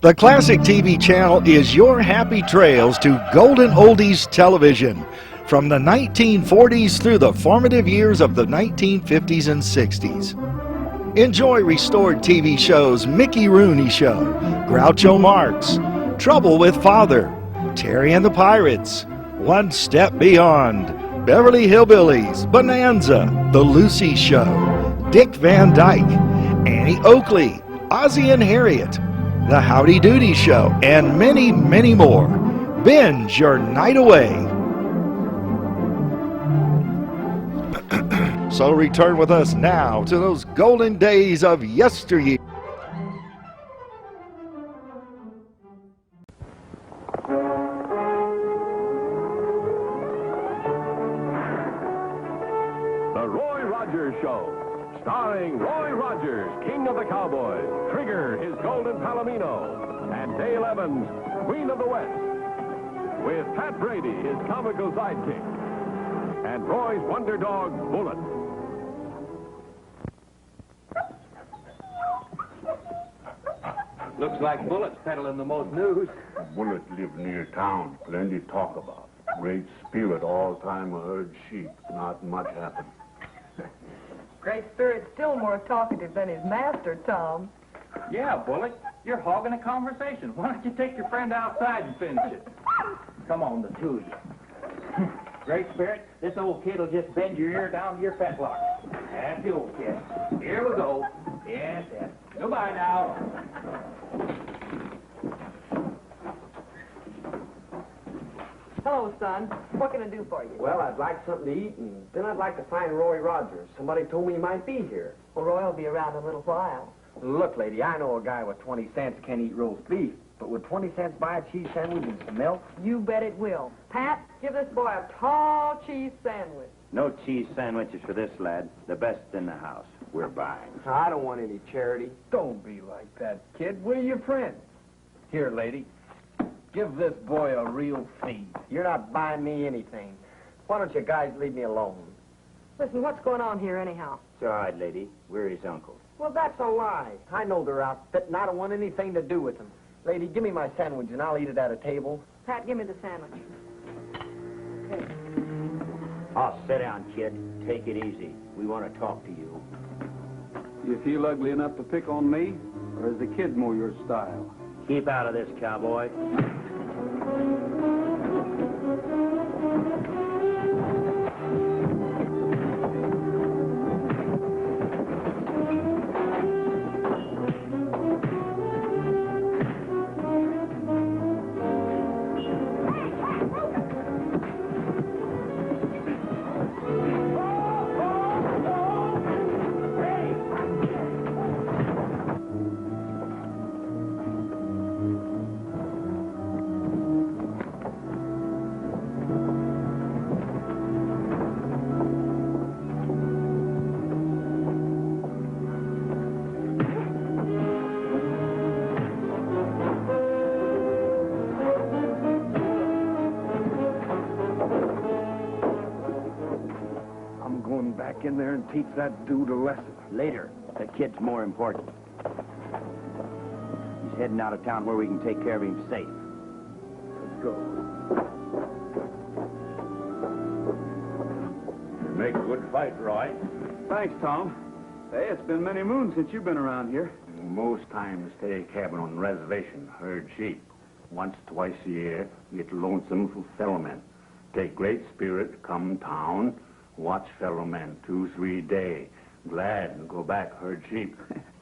The Classic TV channel is your happy trails to golden oldies television from the 1940s through the formative years of the 1950s and 60s. Enjoy restored TV shows Mickey Rooney Show, Groucho Marx, Trouble with Father, Terry and the Pirates, One Step Beyond, Beverly Hillbillies, Bonanza, The Lucy Show, Dick Van Dyke, Annie Oakley, Ozzie and Harriet, The Howdy Doody Show, and many, many more. Binge your night away. So return with us now to those golden days of yesteryear. The Roy Rogers Show, starring Roy Rogers, King of the Cowboys, Trigger, his golden Palomino, and Dale Evans, Queen of the West, with Pat Brady, his comical sidekick, and Roy's wonder dog, Bullet. Looks like Bullet's peddling the most news. Bullet lived near town. Plenty talk about. Great spirit all time I heard sheep. Not much happened. Great Spirit's still more talkative than his master, Tom. Yeah, Bullet, you're hogging a conversation. Why don't you take your friend outside and finish it? Come on, the two of you. Great Spirit, this old kid will just bend your ear down to your fetlock. That's the old kid. Here we go. Yes, yes. Goodbye now. Hello, son. What can I do for you? Well, I'd like something to eat, and then I'd like to find Roy Rogers. Somebody told me he might be here. Well, Roy will be around in a little while. Look, lady, I know a guy with 20 cents can't eat roast beef, but would 20 cents buy a cheese sandwich and some milk? You bet it will. Pat, give this boy a tall cheese sandwich. No cheese sandwiches for this lad. The best in the house. We're buying. I don't want any charity. Don't be like that, kid. We're your friends. Here, lady. Give this boy a real feed. You're not buying me anything. Why don't you guys leave me alone? Listen, what's going on here anyhow? It's all right, lady. We're his uncle. Well, that's a lie. I know they're outfit, and I don't want anything to do with them. Lady, give me my sandwich, and I'll eat it at a table. Pat, give me the sandwich. Okay. Oh, sit down, kid. Take it easy. We want to talk to you. You feel ugly enough to pick on me, or is the kid more your style? Keep out of this, cowboy. Back in there and teach that dude a lesson. Later. The kid's more important. He's heading out of town where we can take care of him safe. Let's go. You make a good fight, Roy. Thanks, Tom. Hey, it's been many moons since you've been around here. Most times stay cabin on reservation, herd sheep. Once, twice a year, get lonesome for fellow men. Take great spirit, come town, watch fellow men 2-3 day. Glad and go back, herd sheep.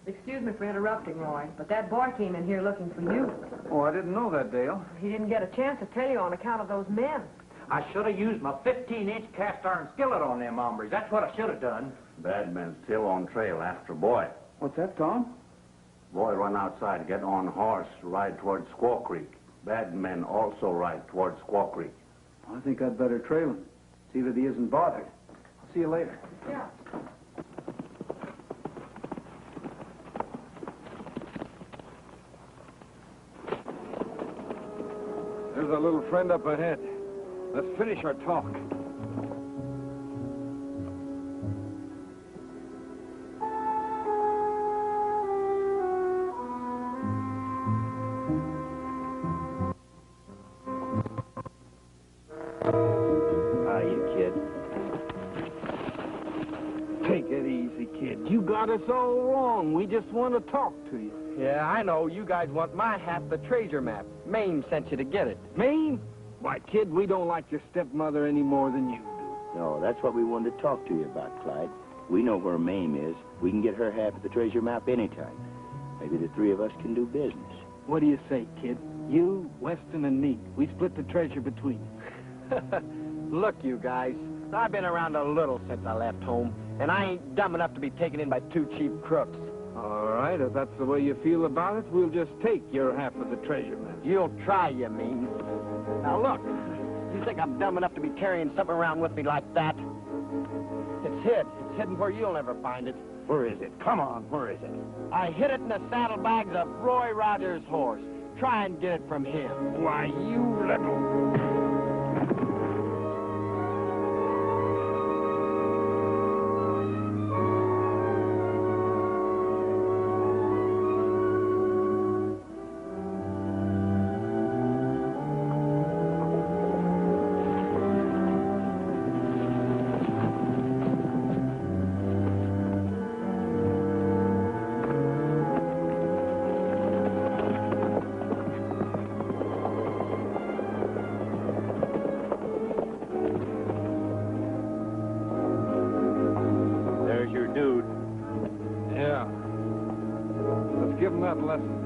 Excuse me for interrupting, Roy, but that boy came in here looking for you. Oh, I didn't know that, Dale. He didn't get a chance to tell you on account of those men. I should have used my 15-inch cast iron skillet on them hombres. That's what I should have done. Bad men still on trail after boy. What's that, Tom? Boy run outside, get on horse, ride towards Squaw Creek. Bad men also ride towards Squaw Creek. I think I'd better trail him. See that he isn't bothered. I'll see you later. Yeah. There's a little friend up ahead. Let's finish our talk. us all wrong. We just want to talk to you. Yeah, I know. You guys want my half of the treasure map. Mame sent you to get it. Mame? Why, kid, we don't like your stepmother any more than you do. No, that's what we wanted to talk to you about, Clyde. We know where Mame is. We can get her half of the treasure map anytime. Maybe the three of us can do business. What do you say, kid? You, Weston, and me. We split the treasure between us. Look, you guys. I've been around a little since I left home, and I ain't dumb enough to be taken in by two cheap crooks. All right, if that's the way you feel about it, we'll just take your half of the treasure map. You'll try, you mean. Now, look. You think I'm dumb enough to be carrying something around with me like that? It's hid. It's hidden where you'll never find it. Where is it? Come on, where is it? I hid it in the saddlebags of Roy Rogers' horse. Try and get it from him. Why, you little... Give him that lesson.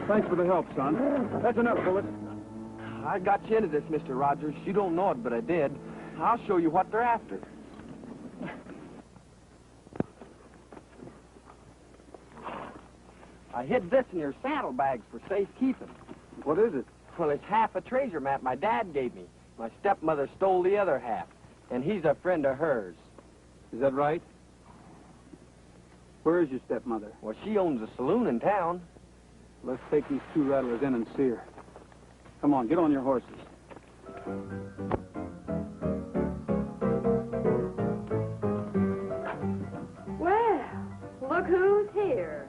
Thanks for the help, son. That's enough, Bullet. I got you into this, Mr. Rogers. You don't know it, but I did. I'll show you what they're after. I hid this in your saddlebags for safekeeping. What is it? Well, it's half a treasure map my dad gave me. My stepmother stole the other half, and he's a friend of hers. Is that right? Where is your stepmother? Well, she owns a saloon in town. Let's take these two rattlers in and see her. Come on, get on your horses. Well, look who's here.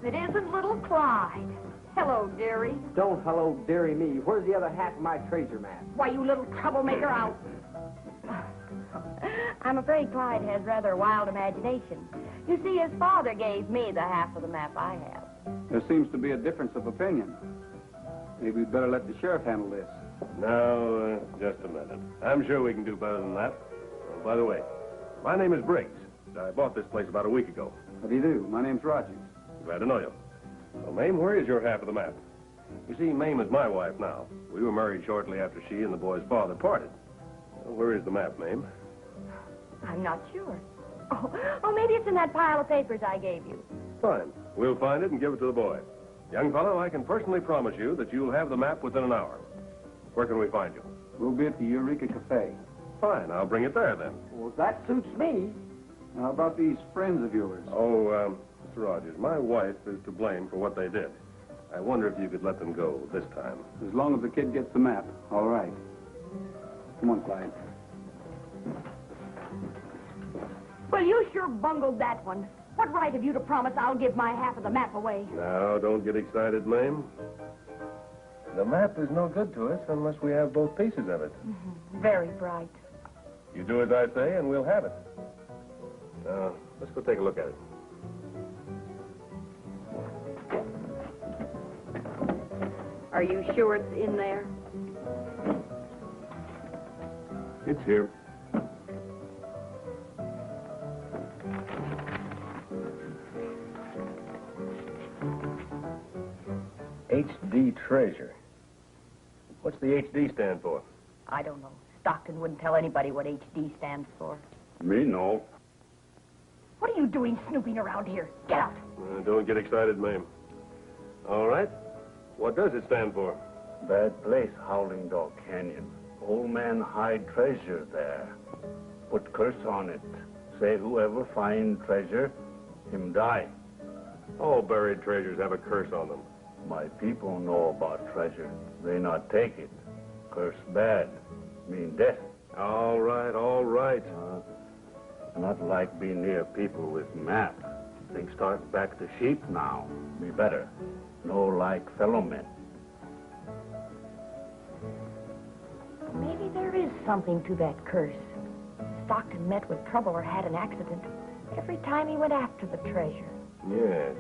It isn't little Clyde. Hello, dearie. Don't hello, dearie me. Where's the other half of my treasure map? Why, you little troublemaker, I'm afraid Clyde has rather a wild imagination. You see, his father gave me the half of the map I have. There seems to be a difference of opinion. Maybe we'd better let the sheriff handle this. Now, just a minute. I'm sure we can do better than that. Oh, by the way, my name is Briggs. I bought this place about a week ago. How do you do? My name's Rogers. Glad to know you. Well, Mame, where is your half of the map? You see, Mame is my wife now. We were married shortly after she and the boy's father parted. Well, where is the map, Mame? I'm not sure. Oh, maybe it's in that pile of papers I gave you. Fine. We'll find it and give it to the boy. Young fellow, I can personally promise you that you'll have the map within an hour. Where can we find you? We'll be at the Eureka Café. Fine. I'll bring it there, then. Well, that suits me. How about these friends of yours? Oh, Mr. Rogers, my wife is to blame for what they did. I wonder if you could let them go this time. As long as the kid gets the map, all right. Come on, Clyde. Well, you sure bungled that one. What right have you to promise I'll give my half of the map away? Now, don't get excited, Mame. The map is no good to us unless we have both pieces of it. Very bright. You do as I say, and we'll have it. Now, let's go take a look at it. Are you sure it's in there? It's here. HD Treasure. What's the HD stand for? I don't know. Stockton wouldn't tell anybody what HD stands for. Me, no. What are you doing snooping around here? Get out! Don't get excited, ma'am. All right. What does it stand for? Bad place, Howling Dog Canyon. Old man hide treasure there. Put curse on it. Say whoever find treasure, him die. All buried treasures have a curse on them. My people know about treasure. They not take it. Curse bad. Mean death. All right, all right. Not like be near people with map. Things start back to sheep now. Be better. No like fellow men. Maybe there is something to that curse. Stockton met with trouble or had an accident every time he went after the treasure. Yes.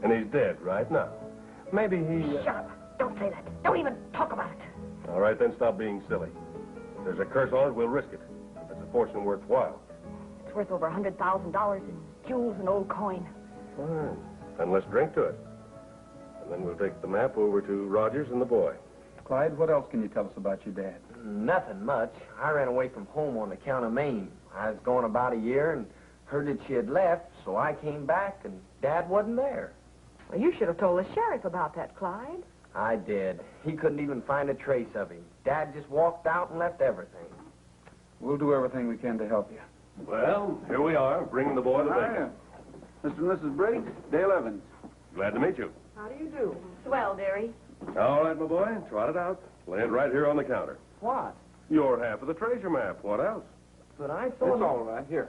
And he's dead right now. Maybe he... Shut up. Don't say that. Don't even talk about it. All right, then stop being silly. If there's a curse on it, we'll risk it. If it's a fortune worthwhile. It's worth over $100,000 in jewels and old coin. Fine. Then let's drink to it. And then we'll take the map over to Rogers and the boy. Clyde, what else can you tell us about your dad? Nothing much. I ran away from home on account of Mame. I was gone about a year and heard that she had left, so I came back and Dad wasn't there. Well, you should have told the sheriff about that, Clyde. I did. He couldn't even find a trace of him. Dad just walked out and left everything. We'll do everything we can to help you. Well, here we are, bringing the boy to the Hiya. Mr. and Mrs. Briggs, Dale Evans. Glad to meet you. How do you do? Swell, dearie. All right, my boy, trot it out. Lay it right here on the counter. What? Your half of the treasure map. What else? But I It's thought... all right. Here.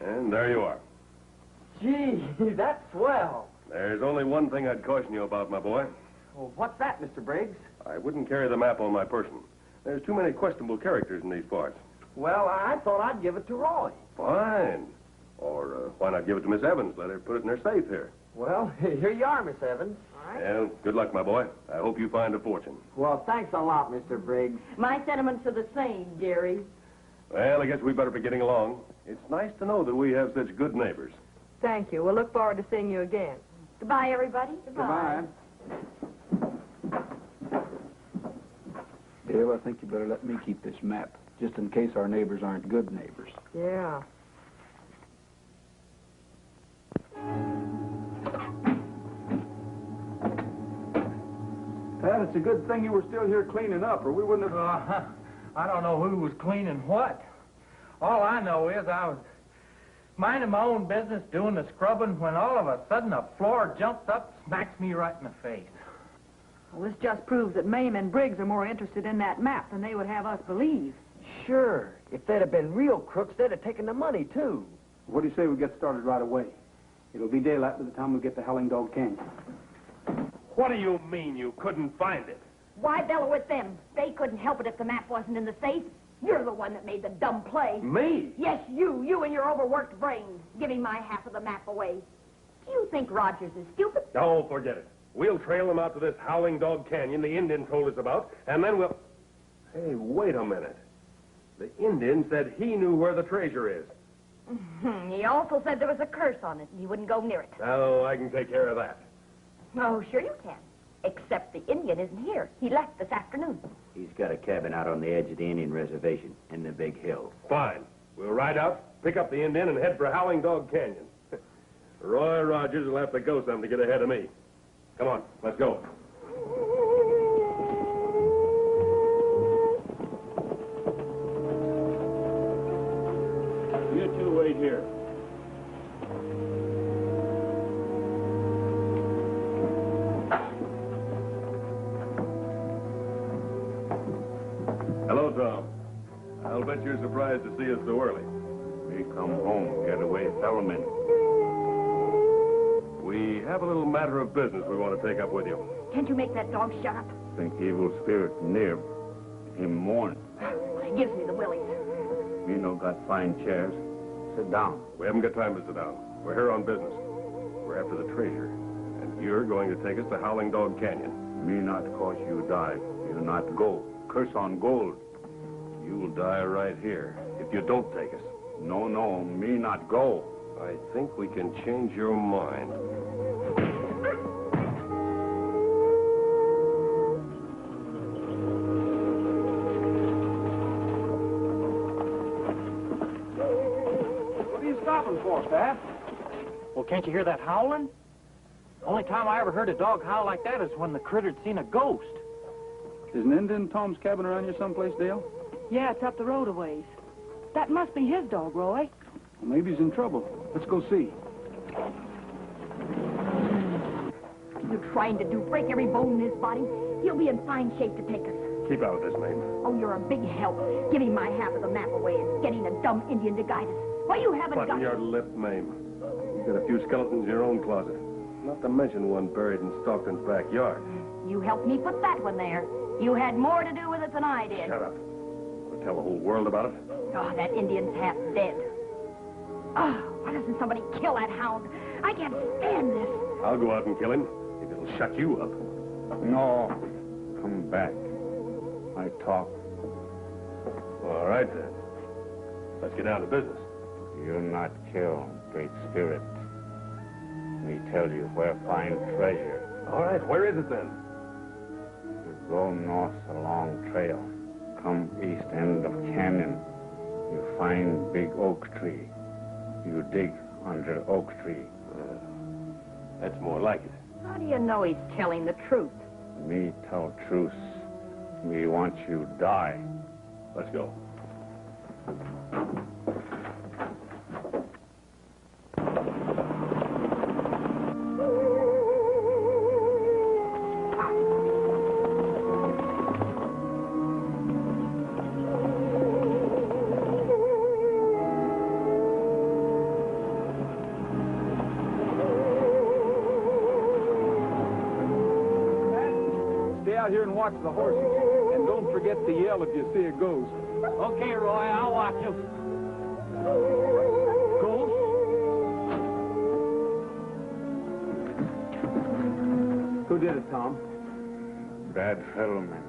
And there you are. Gee, that's swell. There's only one thing I'd caution you about, my boy. Well, what's that, Mr. Briggs? I wouldn't carry the map on my person. There's too many questionable characters in these parts. Well, I thought I'd give it to Roy. Fine. Or why not give it to Miss Evans? Let her put it in her safe here. Well, here you are, Miss Evans. All right. Well, good luck, my boy. I hope you find a fortune. Well, thanks a lot, Mr. Briggs. My sentiments are the same, dearie. Well, I guess we better be getting along. It's nice to know that we have such good neighbors. Thank you. We'll look forward to seeing you again. Goodbye, everybody. Goodbye. Dale, I think you better let me keep this map, just in case our neighbors aren't good neighbors. Yeah. Pat, it's a good thing you were still here cleaning up, or we wouldn't have... I don't know who was cleaning what. All I know is I was minding my own business, doing the scrubbing, when all of a sudden a floor jumps up, smacks me right in the face. Well, this just proves that Mame and Briggs are more interested in that map than they would have us believe. Sure. If they'd have been real crooks, they'd have taken the money, too. What do you say we get started right away? It'll be daylight by the time we get to Howling Dog Canyon. What do you mean you couldn't find it? Why bellow at them? They couldn't help it if the map wasn't in the safe. You're the one that made the dumb play. Me? Yes, you and your overworked brain, giving my half of the map away. Do you think Rogers is stupid? Oh, forget it. We'll trail them out to this Howling Dog Canyon the Indian told us about, and then we'll... Hey, wait a minute. The Indian said he knew where the treasure is. He also said there was a curse on it, and he wouldn't go near it. Oh, I can take care of that. Oh, sure you can. Except the Indian isn't here. He left this afternoon. He's got a cabin out on the edge of the Indian reservation in the big hill. Fine. We'll ride out, pick up the Indian, and head for Howling Dog Canyon. Roy Rogers will have to go some to get ahead of me. Come on, let's go. You two wait here. Hello, Tom. I'll bet you're surprised to see us so early. We come home, get away, fellowmen. We have a little matter of business we want to take up with you. Can't you make that dog shut up? Think evil spirit near. Him mourn. He gives me the willies. Me no got fine chairs. Sit down. We haven't got time to sit down. We're here on business. We're after the treasure. And you're going to take us to Howling Dog Canyon. Me not cause you die. You not go. Curse on gold. You'll die right here if you don't take us. No, no, me not go. I think we can change your mind. What are you stopping for, Pat? Well, can't you hear that howling? Only time I ever heard a dog howl like that is when the critter'd seen a ghost. Is an Indian Tom's cabin around here someplace, Dale? Yeah, it's up the road a ways. That must be his dog, Roy. Well, maybe he's in trouble. Let's go see. What are you trying to do? Break every bone in his body? He'll be in fine shape to take us. Keep out of this, Mame. Oh, you're a big help. Giving my half of the map away and getting a dumb Indian to guide us. Why, you haven't Button got... your lip, Mame. You've got a few skeletons in your own closet. Not to mention one buried in Stockton's backyard. You helped me put that one there. You had more to do with it than I did. Shut up. We'll tell the whole world about it. Oh, that Indian's half dead. Oh, why doesn't somebody kill that hound? I can't stand this. I'll go out and kill him if it'll shut you up. No. Come back. I talk. All right, then. Let's get down to business. You not kill, Great Spirit. Me tell you where find treasure. All right, where is it, then? You go north along trail. Come east end of canyon. You find big oak tree. You dig under oak tree. That's more like it. How do you know he's telling the truth? Me tell truth. Me want you die. Let's go. Stay out here and watch the horses. And don't forget to yell if you see a ghost. Okay, Roy, I'll watch him. Ghost? Who did it, Tom? Bad fellow men.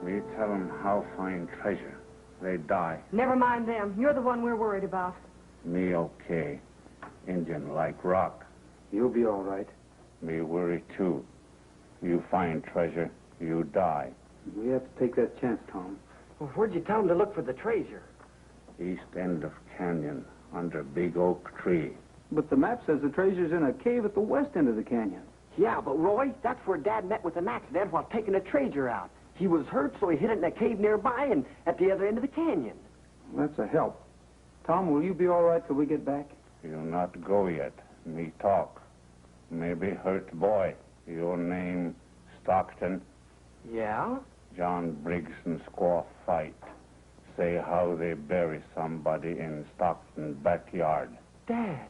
Me tell them how find treasure. They die. Never mind them. You're the one we're worried about. Me okay. Indian like rock. You'll be all right. Me worry too. You find treasure, you die. We have to take that chance, Tom. Well, where'd you tell him to look for the treasure? East end of canyon, under big oak tree. But the map says the treasure's in a cave at the west end of the canyon. Yeah, but Roy, that's where Dad met with an accident while taking a treasure out. He was hurt, so he hid it in a cave nearby and at the other end of the canyon. Well, that's a help. Tom, will you be all right till we get back? You not go yet. Me talk. Maybe hurt boy. Your name Stockton. Yeah? John Briggs and squaw fight. Say how they bury somebody in Stockton backyard. Dad.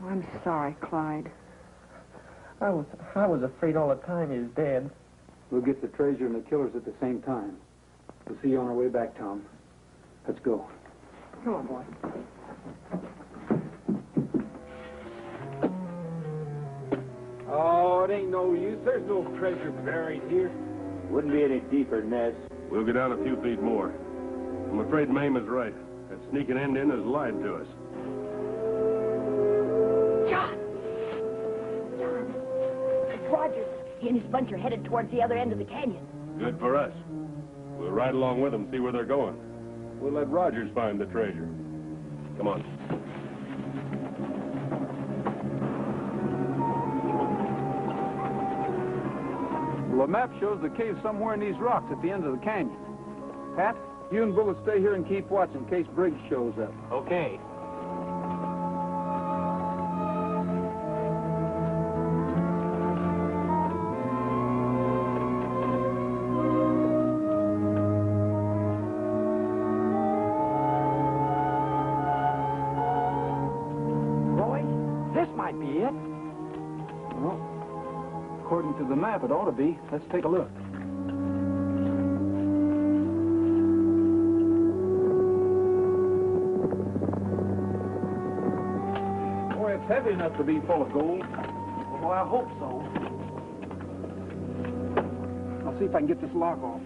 I'm sorry, Clyde. I was afraid all the time he was dead. We'll get the treasure and the killers at the same time. We'll see you on our way back, Tom. Let's go. Come on, boy. Oh, it ain't no use. There's no treasure buried here. Wouldn't be any deeper than this. We'll go down a few feet more. I'm afraid Mame is right. That sneaking Indian has lied to us. John! It's Rogers. He and his bunch are headed towards the other end of the canyon. Good for us. We'll ride along with them, see where they're going. We'll let Rogers find the treasure. Come on. Well, the map shows the cave's somewhere in these rocks at the end of the canyon. Pat, you and Bullet stay here and keep watch in case Briggs shows up. Okay. Roy, this might be it. Well, According to the map, it ought to be. Let's take a look. Boy, it's heavy enough to be full of gold. Well, I hope so. I'll see if I can get this lock off.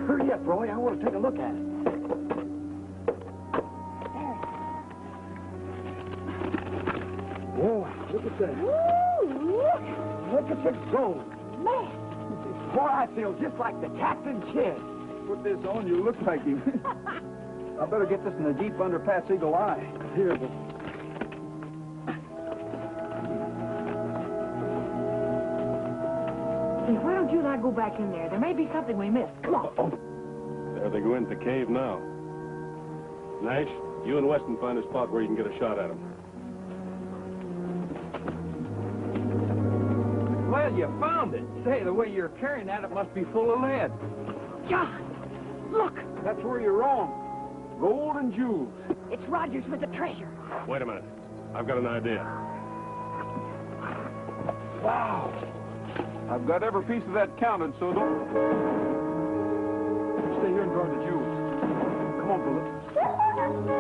Hurry up, Roy. I want to take a look at it. Whoa, look at that. Woo, Look at the gold. man. Boy, I feel just like the Captain Kidd. Put this on, you look like him. I better get this in the Jeep under Pat's eagle eye. Here it is. Hey, why don't you and I go back in there? There may be something we missed. Come on. There they go into the cave now. Nash, you and Weston find a spot where you can get a shot at them. Well, you found it. Say, the way you're carrying that, it must be full of lead. John, look. That's where you're wrong. Gold and jewels. It's Rogers with the treasure. Wait a minute. I've got an idea. Wow. I've got every piece of that counted, so don't... Stay here and guard the jewels. Come on, Bullet.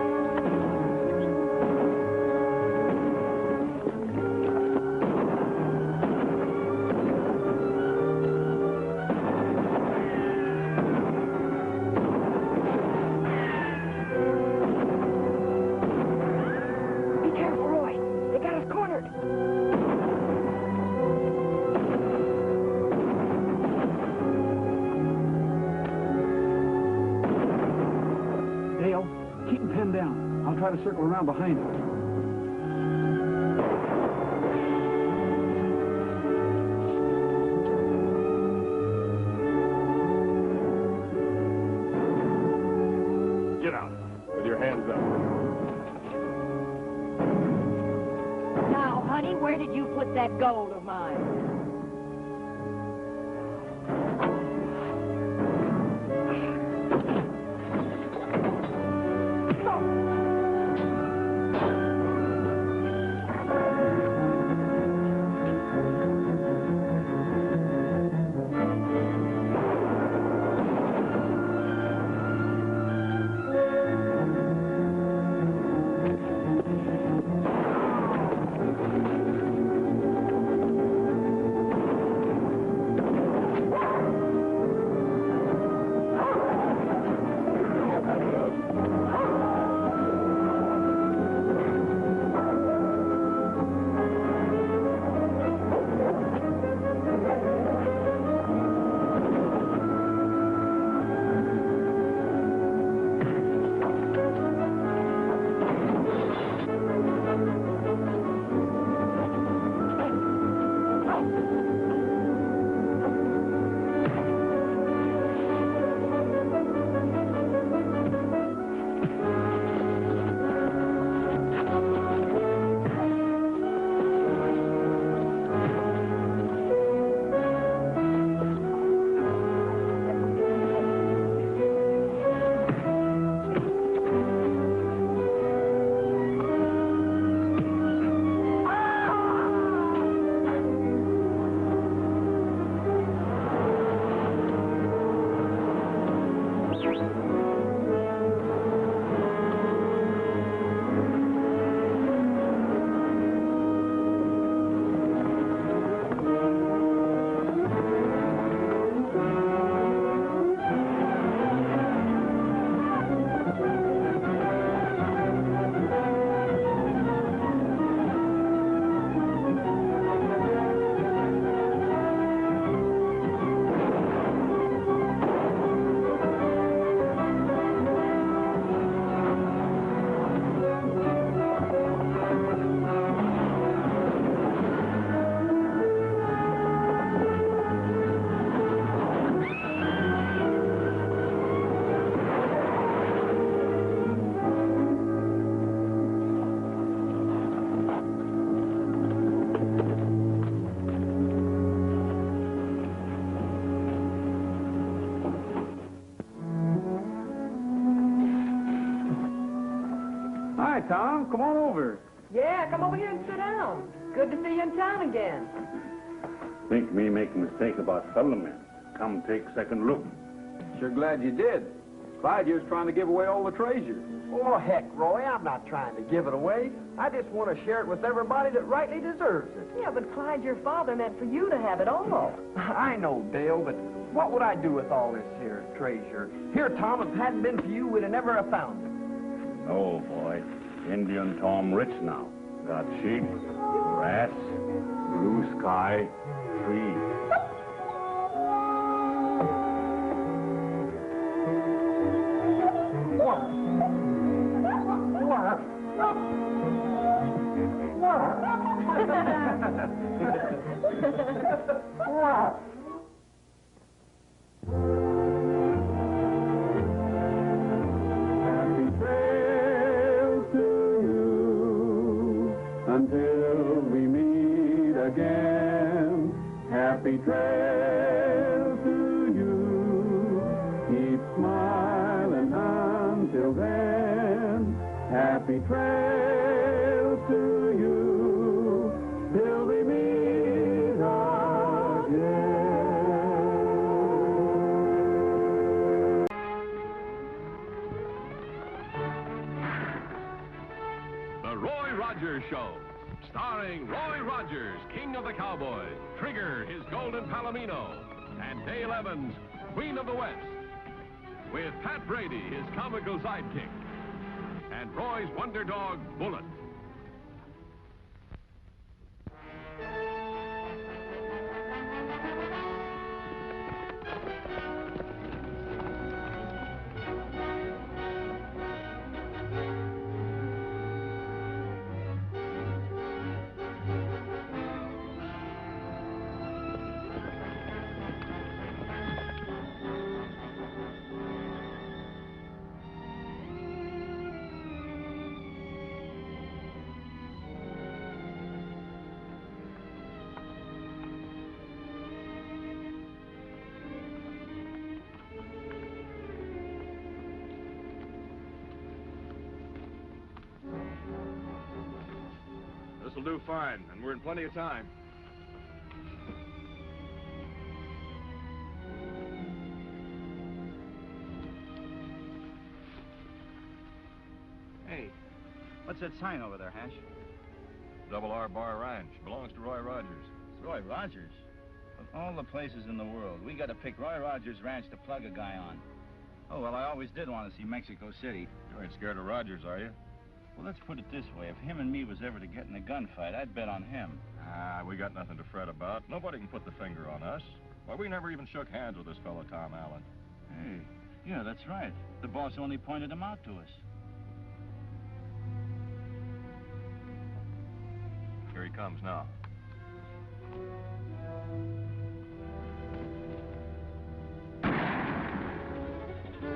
Be careful, Roy. They got us cornered. Dale, keep him pinned down. I'll try to circle around behind him. Get out. With your hands up. Now, honey, where did you put that gold of mine? Hi, Tom. Come on over. Yeah, come over here and sit down. Good to see you in town again. Think me make a mistake about fellow men. Come take second look. Sure glad you did. Clyde here's trying to give away all the treasure. Oh, heck, Roy, I'm not trying to give it away. I just want to share it with everybody that rightly deserves it. Yeah, but Clyde, your father meant for you to have it all. I know, Dale, but what would I do with all this here treasure? Here, Tom, if it hadn't been for you, we'd have never have found it. Oh, boy. Indian Tom rich now. Got sheep, grass, blue sky, trees. Happy trails to you until we meet again. Happy trails to you. Keep smiling until then. Happy trails to you till we meet again. The Roy Rogers Show, starring Roy Rogers, King of the Cowboys, Trigger, his golden Palomino, and Dale Evans, Queen of the West, with Pat Brady, his comical sidekick, and Roy's wonder dog, Bullet. This'll do fine, and we're in plenty of time. Hey, what's that sign over there, Hash? Double R Bar Ranch belongs to Roy Rogers. It's Roy Rogers. Of all the places in the world, we got to pick Roy Rogers Ranch to plug a guy on. Oh, well, I always did want to see Mexico City. You ain't scared of Rogers, are you? Well, let's put it this way. If him and me was ever to get in a gunfight, I'd bet on him. Ah, we got nothing to fret about. Nobody can put the finger on us. Why, we never even shook hands with this fellow, Tom Allen. Hey, yeah, that's right. The boss only pointed him out to us. Here he comes now.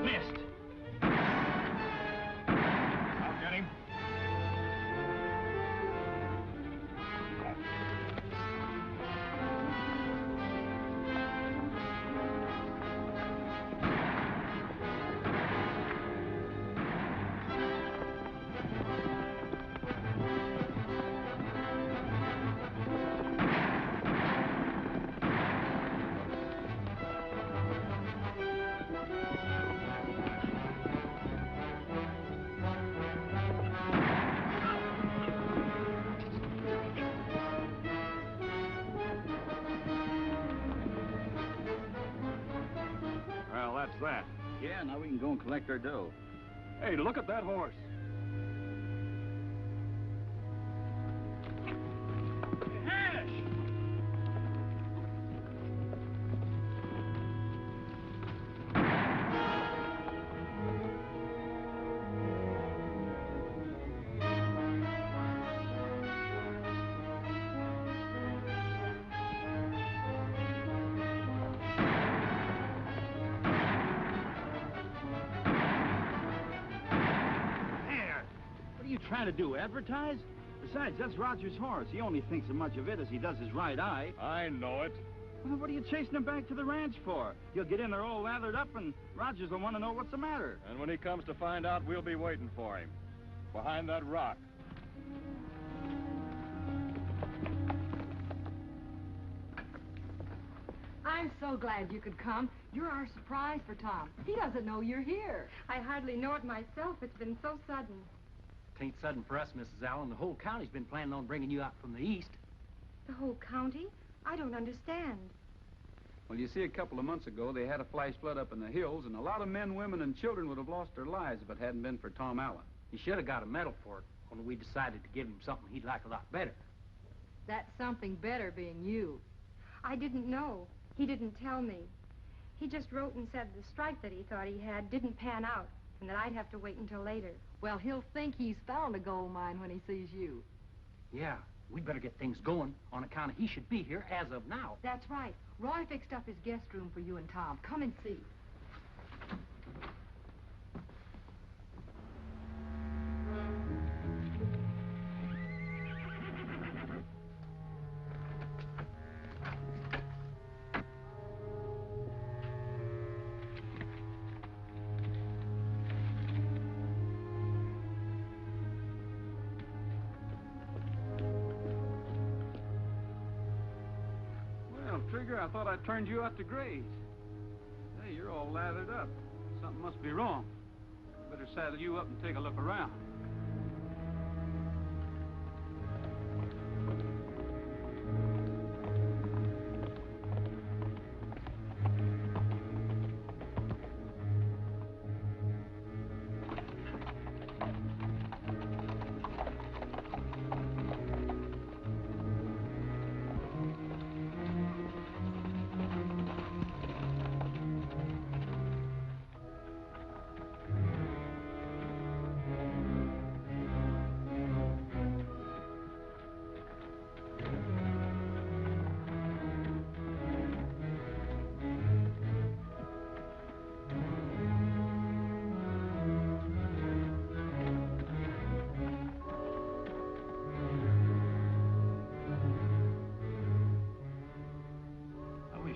Missed. I'll get him. Well, that's that. Yeah, now we can go and collect our dough. Hey, look at that horse. Hash! Trying to do, advertise? Besides, that's Roger's horse. He only thinks as much of it as he does his right eye. I know it. Well, what are you chasing him back to the ranch for? He'll get in there all lathered up, and Rogers will want to know what's the matter. And when he comes to find out, we'll be waiting for him. Behind that rock. I'm so glad you could come. You're our surprise for Tom. He doesn't know you're here. I hardly know it myself. It's been so sudden. It ain't sudden for us, Mrs. Allen. The whole county's been planning on bringing you out from the east. The whole county? I don't understand. Well, you see, a couple of months ago, they had a flash flood up in the hills, and a lot of men, women, and children would have lost their lives if it hadn't been for Tom Allen. He should have got a medal for it when we decided to give him something he'd like a lot better. That's something better being you. I didn't know. He didn't tell me. He just wrote and said the strike that he thought he had didn't pan out, and that I'd have to wait until later. Well, he'll think he's found a gold mine when he sees you. Yeah, we'd better get things going on account of he should be here as of now. That's right. Roy fixed up his guest room for you and Tom. Come and see. Trigger, I thought I turned you out to graze. Hey, you're all lathered up. Something must be wrong. Better saddle you up and take a look around.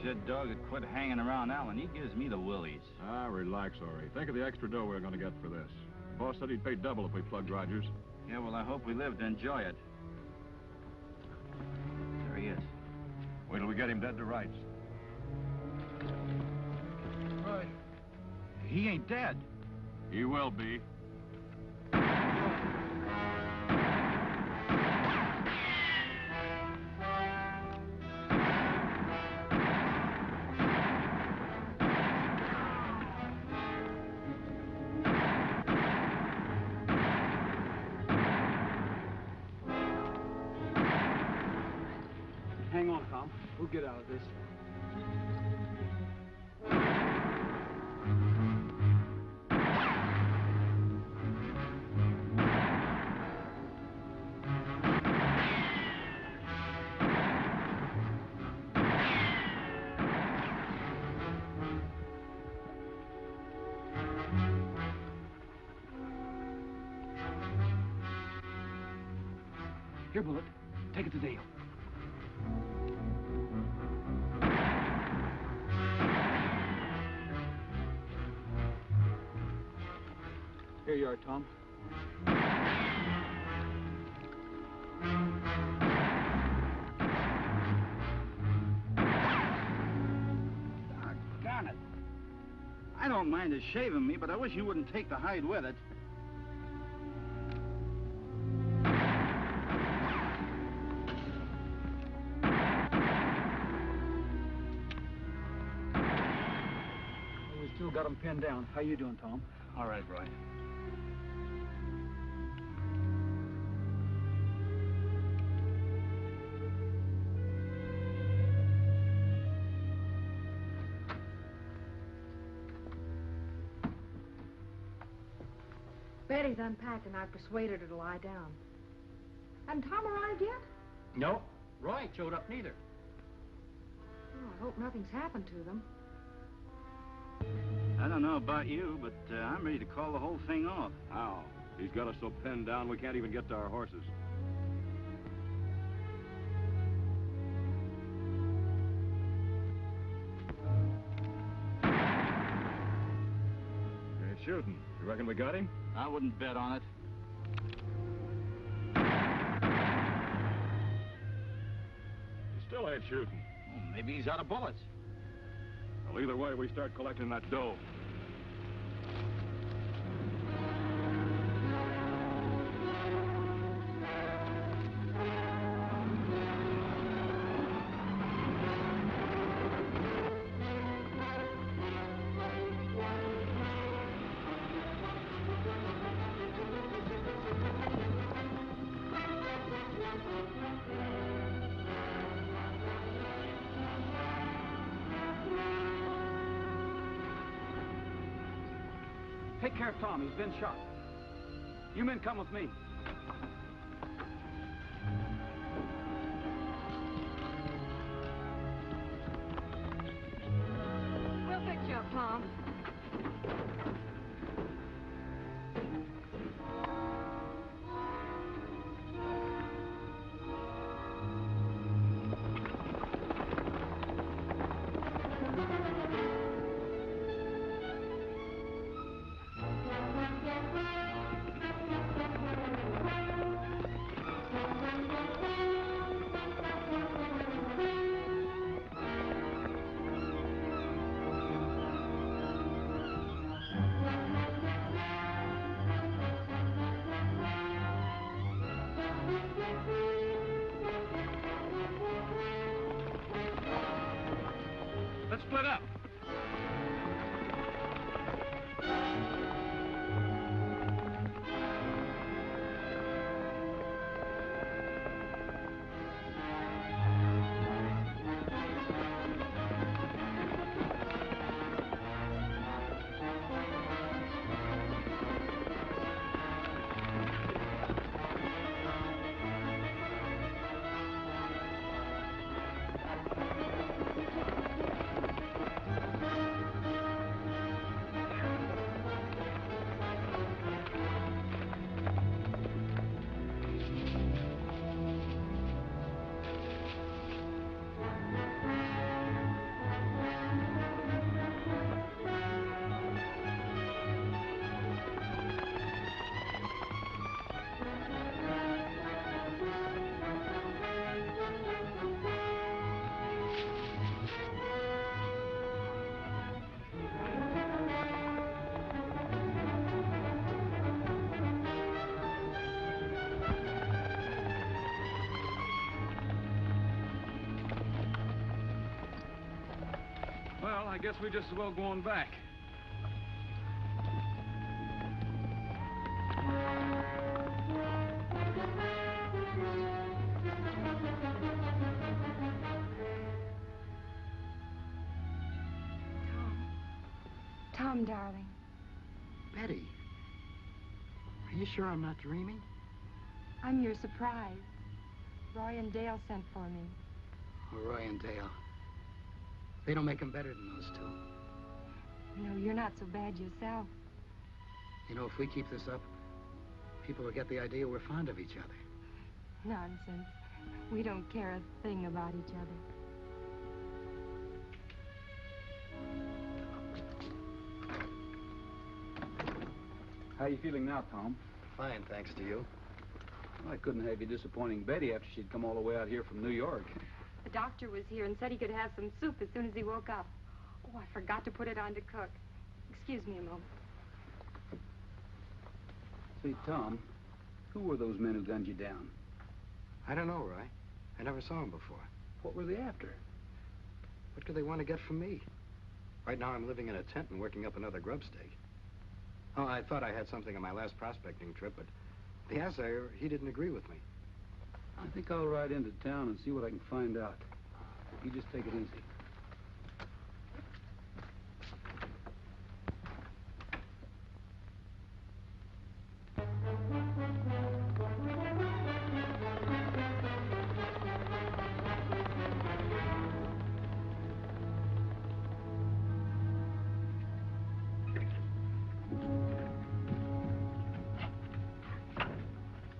That dog had quit hanging around Allen. He gives me the willies. Ah, relax, Ori. Think of the extra dough we're going to get for this. The boss said he'd pay double if we plugged Rogers. Yeah, well, I hope we live to enjoy it. There he is. Wait till we get him dead to rights. Right. He ain't dead. He will be. Hang on, Tom. We'll get out of this. Here, Bullet. Take it to Dale. Here you are, Tom. Doggone it. I don't mind it shaving me, but I wish you wouldn't take the hide with it. We still got him pinned down. How you doing, Tom? All right, Roy. Betty's unpacked and I persuaded her to lie down. Hasn't Tom arrived yet? No, Roy ain't showed up neither. Oh, I hope nothing's happened to them. I don't know about you, but I'm ready to call the whole thing off. How? He's got us so pinned down we can't even get to our horses. Hey, shooting. You reckon we got him? I wouldn't bet on it. He still ain't shooting. Well, maybe he's out of bullets. Well, either way, we start collecting that dough. Take care of Tom. He's been shot. You men come with me. We'll fix you up, Tom. Let's split up. Well, I guess we just as well go on back. Tom, darling. Betty, are you sure I'm not dreaming? I'm your surprise. Roy and Dale sent for me. Oh, Roy and Dale. They don't make them better than those two. No, you're not so bad yourself. You know, if we keep this up, people will get the idea we're fond of each other. Nonsense. We don't care a thing about each other. How you feeling now, Tom? Fine, thanks to you. Well, I couldn't have you disappointing Betty after she'd come all the way out here from New York. The doctor was here and said he could have some soup as soon as he woke up. Oh, I forgot to put it on to cook. Excuse me a moment. Say, Tom, who were those men who gunned you down? I don't know, Roy. I never saw them before. What were they after? What could they want to get from me? Right now I'm living in a tent and working up another grub stake. Oh, I thought I had something on my last prospecting trip, but the assayer, he didn't agree with me. I think I'll ride into town and see what I can find out. You just take it easy.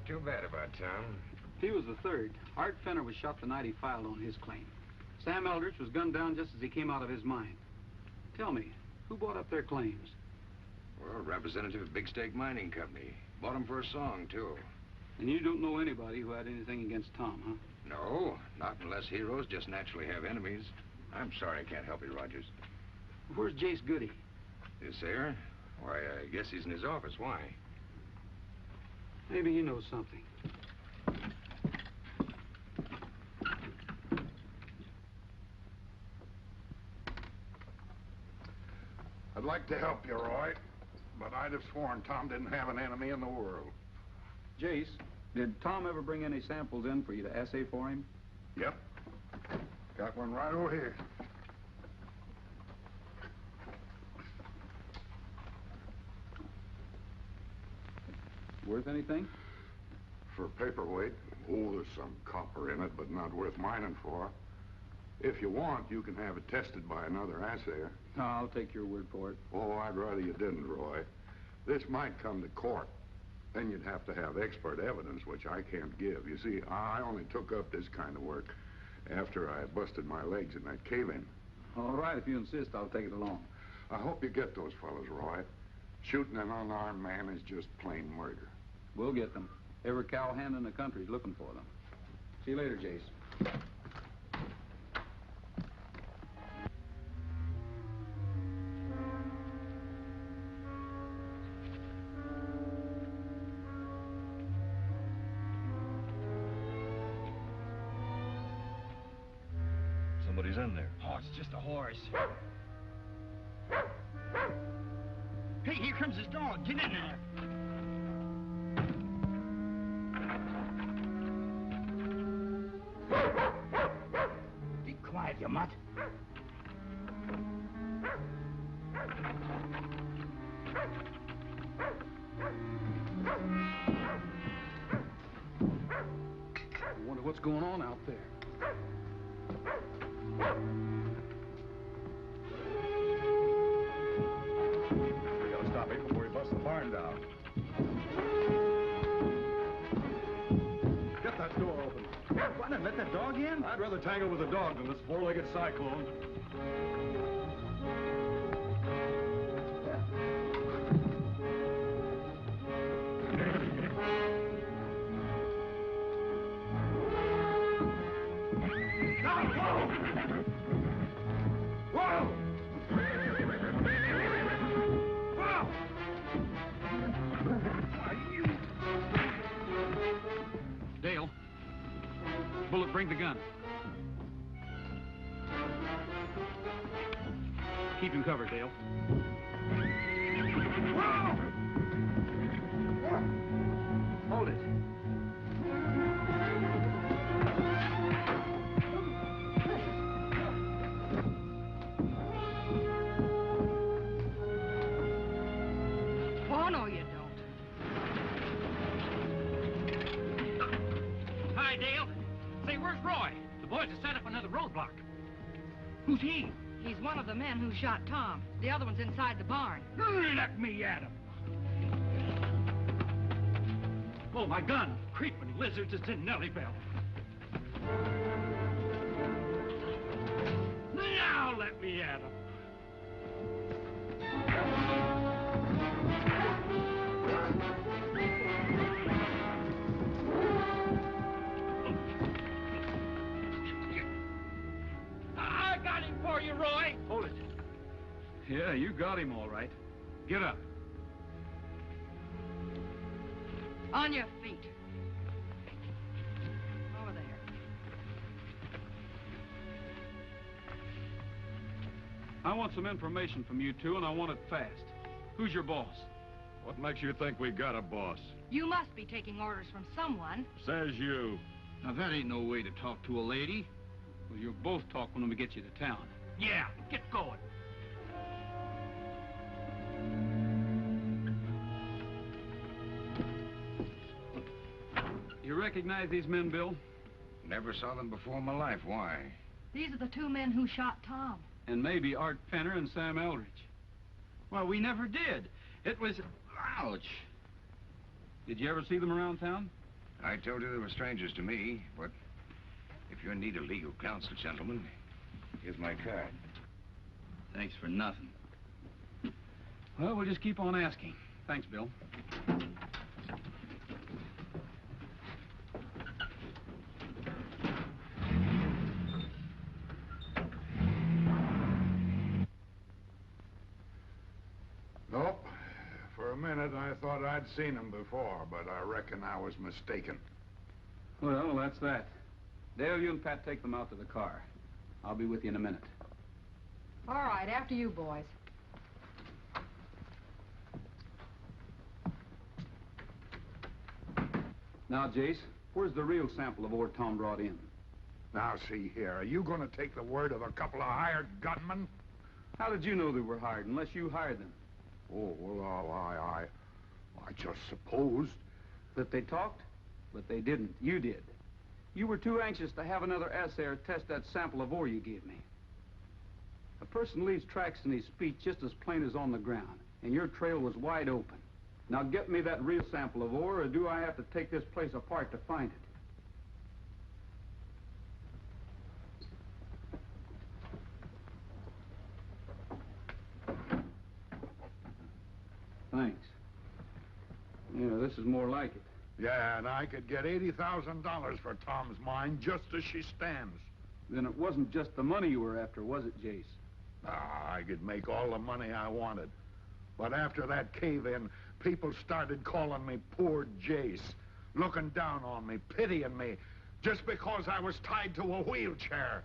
Too bad about Tom. He was the third. Art Fenner was shot the night he filed on his claim. Sam Eldridge was gunned down just as he came out of his mine. Tell me, who bought up their claims? Well, representative of Big Stake Mining Company. Bought him for a song, too. And you don't know anybody who had anything against Tom, huh? No, not unless heroes just naturally have enemies. I'm sorry I can't help you, Rogers. Where's Jace Goody? This there? Why, I guess he's in his office. Why? Maybe he knows something. I'd like to help you, Roy, but I'd have sworn Tom didn't have an enemy in the world. Jace, did Tom ever bring any samples in for you to assay for him? Yep. Got one right over here. Worth anything? For paperweight, oh, there's some copper in it, but not worth mining for. If you want, you can have it tested by another assayer. No, I'll take your word for it. Oh, I'd rather you didn't, Roy. This might come to court. Then you'd have to have expert evidence, which I can't give. You see, I only took up this kind of work after I busted my legs in that cave-in. All right, if you insist, I'll take it along. I hope you get those fellas, Roy. Shooting an unarmed man is just plain murder. We'll get them. Every cowhand in the country's looking for them. See you later, Jace. Somebody's in there. Oh, it's just a horse. Hey, here comes his dog. Get in there. Be quiet, you mutt. I wonder what's going on out there. We gotta stop him before he busts the barn down. Get that door open. What, and let that dog in? I'd rather tangle with a dog than this four-legged cyclone. Dale. Bullet, bring the gun. Keep him covered, Dale. Hold it. Oh, no, you don't. Hi, Dale. Say, where's Roy? The boys have set up another roadblock. Who's he? He's one of the men who shot Tom. The other one's inside the barn. Let me at him. Oh, my gun. Creeping lizards, it's in Nellybelle. Now let me at him. I got him for you, Roy. Hold it. Yeah, you got him all right. Get up. On your feet. Over there. I want some information from you two, and I want it fast. Who's your boss? What makes you think we got a boss? You must be taking orders from someone. Says you. Now, that ain't no way to talk to a lady. Well, you'll both talk when we get you to town. Yeah, get going. You recognize these men, Bill? Never saw them before in my life. Why? These are the two men who shot Tom. And maybe Art Penner and Sam Eldridge. Well, we never did. It was... Ouch. Did you ever see them around town? I told you they were strangers to me, but if you're in need of legal counsel, gentlemen, here's my card. Thanks for nothing. Well, we'll just keep on asking. Thanks, Bill. it, I thought I'd seen him before, but I reckon I was mistaken. Well, that's that. Dale, you and Pat take them out to the car. I'll be with you in a minute. All right, after you, boys. Now, Jace, where's the real sample of ore Tom brought in? Now, see here, are you going to take the word of a couple of hired gunmen? How did you know they were hired, unless you hired them? Oh, well, I just supposed. That they talked? But they didn't. You did. You were too anxious to have another assayer test that sample of ore you gave me. A person leaves tracks in his speech just as plain as on the ground, and your trail was wide open. Now get me that real sample of ore, or do I have to take this place apart to find it? Thanks. Yeah, this is more like it. Yeah, and I could get $80,000 for Tom's mine just as she stands. Then it wasn't just the money you were after, was it, Jace? I could make all the money I wanted. But after that cave-in, people started calling me poor Jace, looking down on me, pitying me, just because I was tied to a wheelchair.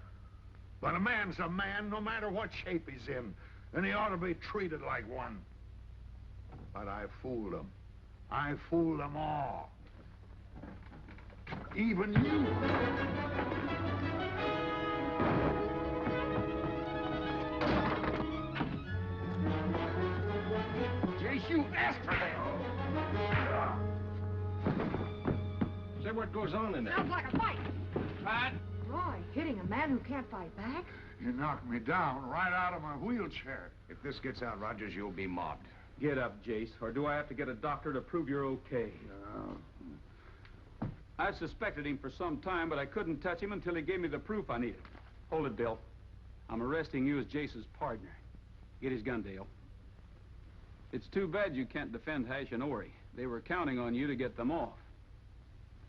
But a man's a man, no matter what shape he's in, and he ought to be treated like one. But I fooled them. I fooled them all. Even you. Jace, you asked for that. Say what goes on in there. Sounds like a fight. Pat? Roy, hitting a man who can't fight back? You knocked me down right out of my wheelchair. If this gets out, Rogers, you'll be mobbed. Get up, Jace, or do I have to get a doctor to prove you're okay? I suspected him for some time, but I couldn't touch him until he gave me the proof I needed. Hold it, Bill. I'm arresting you as Jace's partner. Get his gun, Dale. It's too bad you can't defend Hash and Ori. They were counting on you to get them off.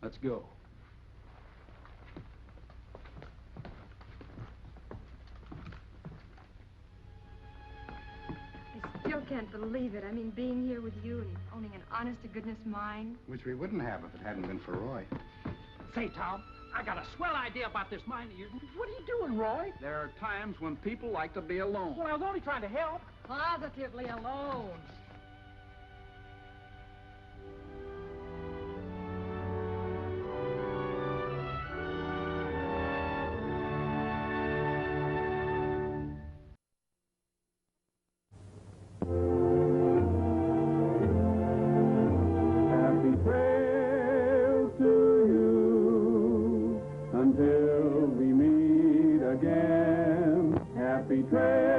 Let's go. I still can't believe it. I mean, being here with you and owning an honest-to-goodness mine. Which we wouldn't have if it hadn't been for Roy. Say, Tom, I got a swell idea about this mine of yours. What are you doing, Roy? There are times when people like to be alone. Well, I was only trying to help. Positively alone. Happy trails to you until we meet again. Happy trails.